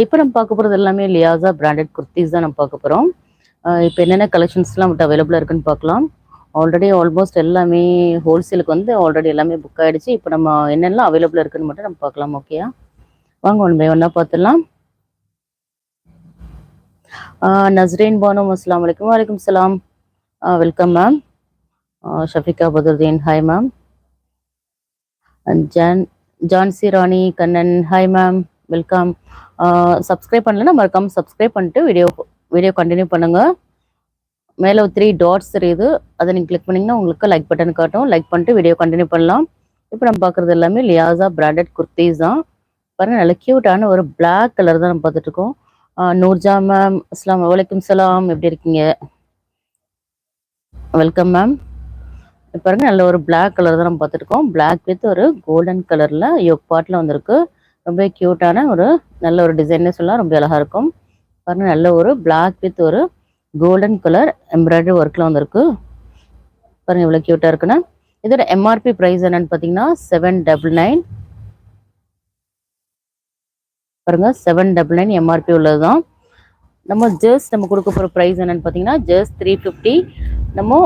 இப்போ நம்ம பார்க்க போகிறது எல்லாமே லியாசா பிராண்டட் குர்த்திஸ் தான் நம்ம பார்க்க போகிறோம். இப்போ என்னென்ன கலெக்ஷன்ஸ்லாம் நம்மகிட்ட அவைலபிளாக இருக்குன்னு பார்க்கலாம். ஆல்ரெடி ஆல்மோஸ்ட் எல்லாமே ஹோல்சேலுக்கு வந்து ஆல்ரெடி எல்லாமே புக் ஆகிடுச்சு. இப்போ நம்ம என்னெல்லாம் அவைலபிளாக இருக்குன்னு மட்டும் நம்ம பார்க்கலாம். ஓகேயா, வாங்க ஒன் பை ஒன்னாக பார்த்துடலாம். நஸ்ரீன் பானு, அஸ்ஸலாமு அலைக்கும். வலைக்கும் சலாம். Welcome ma'am. Shafiqa Badurdeen, hi ma'am. Jhansi Rani Kannan, hi ma'am, welcome. Subscribe பண்ணலன்னா மறக்காம சப்ஸ்கிரைப் பண்ணிட்டு வீடியோ கண்டினியூ பண்ணுங்க. மேலே 3 டாட்ஸ் தெரியுது, அதை நீங்கள் கிளிக் பண்ணிங்கன்னா உங்களுக்கு லைக் பட்டன் காட்டும். லைக் பண்ணிட்டு வீடியோ கண்டினியூ பண்ணலாம். இப்போ நம்ம பார்க்குறது எல்லாமே லியாசா பிராண்டட் குர்த்திஸ் தான். பாருங்கள், நல்ல க்யூட்டான ஒரு பிளாக் கலர் தான் நம்ம பார்த்துட்டு இருக்கோம். நூர்ஜா மேம், அஸ்ஸலாமு வலைக்கும் சலாம், எப்படி இருக்கீங்க? Welcome ma'am. பாருங்க, நல்ல ஒரு பிளாக் கலர் தான் நம்ம பார்த்துருக்கோம். பிளாக் வித் ஒரு கோல்டன் கலரில் யோக் பார்ட்டில் வந்திருக்கு. ரொம்ப க்யூட்டான ஒரு நல்ல ஒரு டிசைன்னே சொல்லலாம், ரொம்ப அழகாக இருக்கும். பாருங்க, நல்ல ஒரு பிளாக் வித் ஒரு கோல்டன் கலர் எம்ப்ராய்டரி ஒர்க்கில் வந்திருக்கு. பாருங்க இவ்வளோ க்யூட்டாக இருக்குன்னு. இதோட எம்ஆர்பி ப்ரைஸ் என்னன்னு பார்த்தீங்கன்னா 799. பாருங்க 799 எம்ஆர்பி உள்ளது தான். நம்ம கொடுக்க போகிற ப்ரைஸ் என்னன்னு பார்த்தீங்கன்னா ஜஸ்ட் 350. நம்ம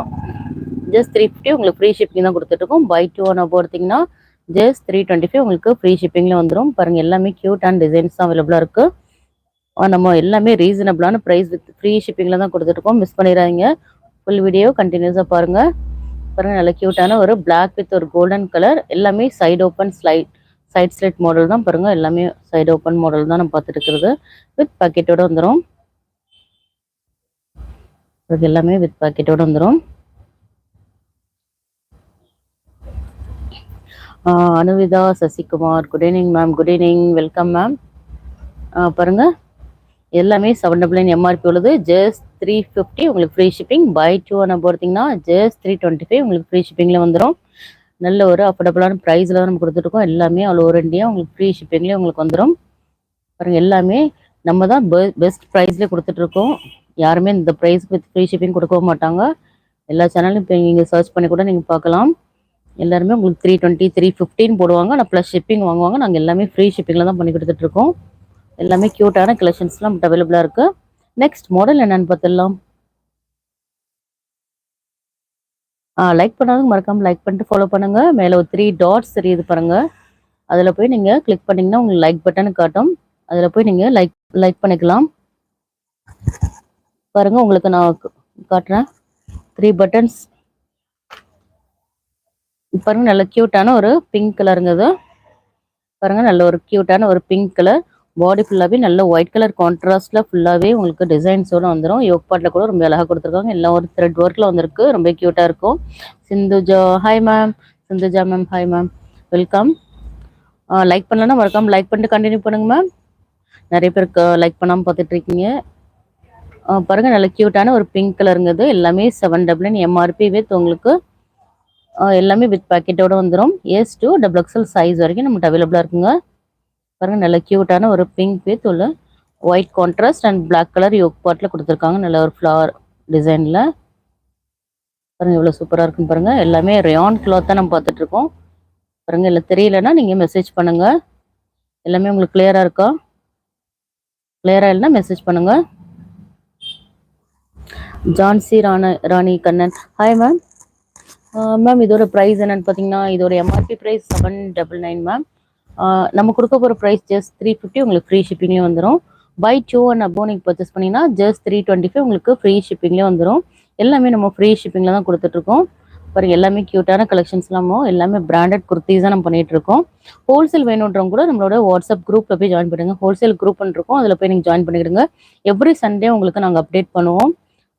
ஜஸ்ட் 350 உங்களுக்கு ஃப்ரீ ஷிப்பிங் தான் கொடுத்துட்ருக்கோம். பை 2 ஒன் பார்த்தீங்கன்னா ஜஸ்ட் 325 உங்களுக்கு ஃப்ரீ ஷிப்பிங்கில் வந்துடும். பாருங்கள், எல்லாமே க்யூட் அண்ட் டிசைன்ஸ் தான் அவைலபிளாக இருக்குது. நம்ம எல்லாமே ரீசனபிளான ப்ரைஸ் வித் ஃப்ரீ ஷிப்பிங்கில் தான் கொடுத்துட்ருக்கோம். மிஸ் பண்ணிடாதீங்க, ஃபுல் வீடியோ கண்டினியூஸாக பாருங்கள். பாருங்கள், நல்ல க்யூட்டான ஒரு பிளாக் வித் ஒரு கோல்டன் கலர். எல்லாமே side open side slit model தான். பாருங்கள், எல்லாமே சைடு ஓப்பன் மாடல் தான் நம்ம பார்த்துட்டு இருக்கிறது. வித் பாக்கெட்டோட வந்துடும். எல்லாமே வித் பாக்கெட்டோட வந்துடும். Anuvitha Sasikumar, good evening ma'am. Good evening, welcome ma'am. பாருங்க, எல்லாமே 799 எம்ஆர்பி உள்ளது. ஜஸ்ட் 350 உங்களுக்கு ஃப்ரீ ஷிப்பிங். பை 2 ஒன் பார்த்தீங்கன்னா ஜஸ்ட் 325 உங்களுக்கு ஃப்ரீ ஷிப்பிங்கில் வந்துடும். நல்ல ஒரு அஃபோர்டபுளான ப்ரைஸில் தான் நம்ம கொடுத்துருக்கோம். எல்லாமே ஆல் ஓவர் இந்தியா உங்களுக்கு ஃப்ரீ ஷிப்பிங்லேயே உங்களுக்கு வந்துடும். பாருங்க, எல்லாமே நம்ம தான் பெஸ்ட் ப்ரைஸ்லேயே கொடுத்துட்ருக்கோம். யாருமே இந்த ப்ரைஸ்க்கு வித் ஃப்ரீ ஷிப்பிங் கொடுக்க மாட்டாங்க. எல்லா சேனலும் இப்போ நீங்கள் சர்ச் பண்ணி கூட நீங்கள் பார்க்கலாம். எல்லாருமே உங்களுக்கு 320 315 போடுவாங்க. ஆனால் ப்ளஸ் ஷிப்பிங் வாங்குவாங்க. நாங்கள் எல்லாமே ஃப்ரீ ஷிப்பிங்கில் தான் பண்ணி கொடுத்துட்ருக்கோம். எல்லாமே க்யூட்டான கலெக்ஷன்ஸ்லாம் நம்மகிட்ட அவைலபிளாக இருக்குது. நெக்ஸ்ட் மாடல் என்னென்னு பார்த்துடலாம். லைக் பண்ணாதவங்க மறக்காமல் லைக் பண்ணிட்டு ஃபாலோ பண்ணுங்கள். மேலே ஒரு 3 டாட்ஸ் தெரியுது பாருங்கள், அதில் போய் நீங்கள் கிளிக் பண்ணிங்கன்னா உங்களுக்கு லைக் பட்டன் காட்டும். அதில் போய் நீங்கள் லைக் பண்ணிக்கலாம். பாருங்கள், உங்களுக்கு நான் காட்டுறேன் 3 பட்டன்ஸ். பாருங்க, நல்ல க்யூட்டான ஒரு பிங்க் கலருங்கிறது. பாருங்க, நல்ல ஒரு க்யூட்டான ஒரு பிங்க் கலர். பாடி ஃபுல்லாகவே நல்ல ஒயிட் கலர் கான்ட்ராஸ்ட்ல ஃபுல்லாகவே உங்களுக்கு டிசைன்ஸோட வந்துடும். யோக் பார்ட்டில் கூட ரொம்ப அழகாக கொடுத்துருக்காங்க. எல்லாம் ஒரு த்ரெட் ஒர்க்கில் வந்திருக்கு. ரொம்ப க்யூட்டாக இருக்கும். Sindhuja, hi ma'am. Sindhuja ma'am, hi ma'am, welcome. Like பண்ணலன்னா மறக்காமல் லைக் பண்ணிட்டு கண்டினியூ பண்ணுங்க மேம். நிறைய பேருக்கு லைக் பண்ணாமல் பார்த்துட்டு இருக்கீங்க. பாருங்க, நல்ல க்யூட்டான ஒரு பிங்க் கலருங்கிறது. எல்லாமே 799 எம்ஆர்பி வித் உங்களுக்கு எல்லாமே வித் பேக்கெட்டோட வந்துடும். S2 XXL சைஸ் வரைக்கும் நம்மகிட்ட அவைலபிளாக இருக்குங்க. பாருங்க, நல்ல க்யூட்டான ஒரு பிங்க் வித் உள்ள white contrast and black colour yoke பார்ட்டில் கொடுத்துருக்காங்க. நல்ல ஒரு ஃப்ளவர் டிசைனில். பாருங்க, இவ்வளோ சூப்பராக இருக்குன்னு பாருங்கள். எல்லாமே ரயான் கிளாத் தான் நம்ம பார்த்துட்ருக்கோம். பாருங்கள், இல்லை தெரியலன்னா நீங்கள் மெசேஜ் பண்ணுங்கள். எல்லாமே உங்களுக்கு கிளியராக இருக்கா? கிளியராக இல்லைன்னா மெசேஜ் பண்ணுங்கள். Jhansi Rani Kannan, hi ma'am. Ma'am, இதோட ப்ரைஸ் என்னன்னு பார்த்தீங்கன்னா இதோட எம்ஆர்பி ப்ரைஸ் 799 மேம். நம்ம கொடுக்க போகிற ப்ரைஸ் ஜஸ்ட் 350 உங்களுக்கு ஃப்ரீ ஷிப்பிங்லேயே வந்துடும். பை 2 ஒன் அப்போ நீங்கள் பர்ச்சேஸ் பண்ணிங்கன்னா ஜஸ்ட் 325 உங்களுக்கு ஃப்ரீ ஷிப்பிங்லேயே வந்துடும். எல்லாமே நம்ம ஃப்ரீ ஷிப்பிங்கில் தான் கொடுத்துட்ருக்கோம். பாருங்கள், எல்லாமே க்யூட்டான கலெக்ஷன்ஸ்லாமோ எல்லாமே பிராண்டட் குர்த்திஸ் தான் நம்ம பண்ணிகிட்ருக்கோம். ஹோல்சேல் வேணுன்றவங்க கூட நம்மளோட வாட்ஸ்அப் குரூப்பில் போய் ஜாயின் பண்ணுங்கள். ஹோல்சேல் குரூப் பண்ணிருக்கோம், அதில் போய் நீங்கள் ஜாயின் பண்ணிக்கிடுங்க. எவ்ரி சண்டே உங்களுக்கு நாங்கள் அப்டேட் பண்ணுவோம்.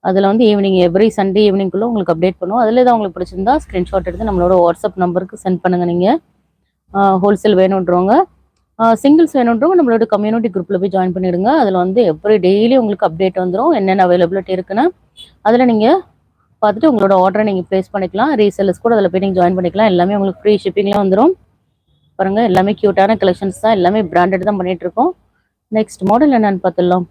அதில் வந்து ஈவினிங் எவ்ரி சண்டே ஈவினிங்குள்ளே உங்களுக்கு அப்டேட் பண்ணுவோம். அதில் தான் உங்களுக்கு பிடிச்சிருந்தா ஸ்க்ரீன்ஷாட் எடுத்து நம்மளோட வாட்ஸ்அப் நம்பருக்கு சென்ட் பண்ணுங்கள். நீங்கள் ஹோல்சேல் வேணுன்றவங்க, சிங்கிள்ஸ் வேணுன்றவங்க நம்மளோட கம்யூனிட்டி குரூப்பில் போய் ஜாயின் பண்ணிவிடுங்க. அதில் வந்து எவ்ரி டெய்லி உங்களுக்கு அப்டேட் வந்துடும், என்னென்ன அவைலபிலிட்டி இருக்குன்னு. அதில் நீங்கள் பார்த்துட்டு உங்களோட ஆர்டரை நீங்கள் ப்ளேஸ் பண்ணிக்கலாம். ரீசெல்லர்ஸ் கூட அதில் போய் நீங்கள் ஜாயின் பண்ணிக்கலாம். எல்லாமே உங்களுக்கு ஃப்ரீ ஷிப்பிங்கில் வந்துடும். பாருங்கள், எல்லாமே க்யூட்டான கலெக்ஷன்ஸ் தான். எல்லாமே பிராண்டட் தான் பண்ணிகிட்ருக்கோம். நெக்ஸ்ட் மாடல் என்னென்னு பார்த்துடலாம்.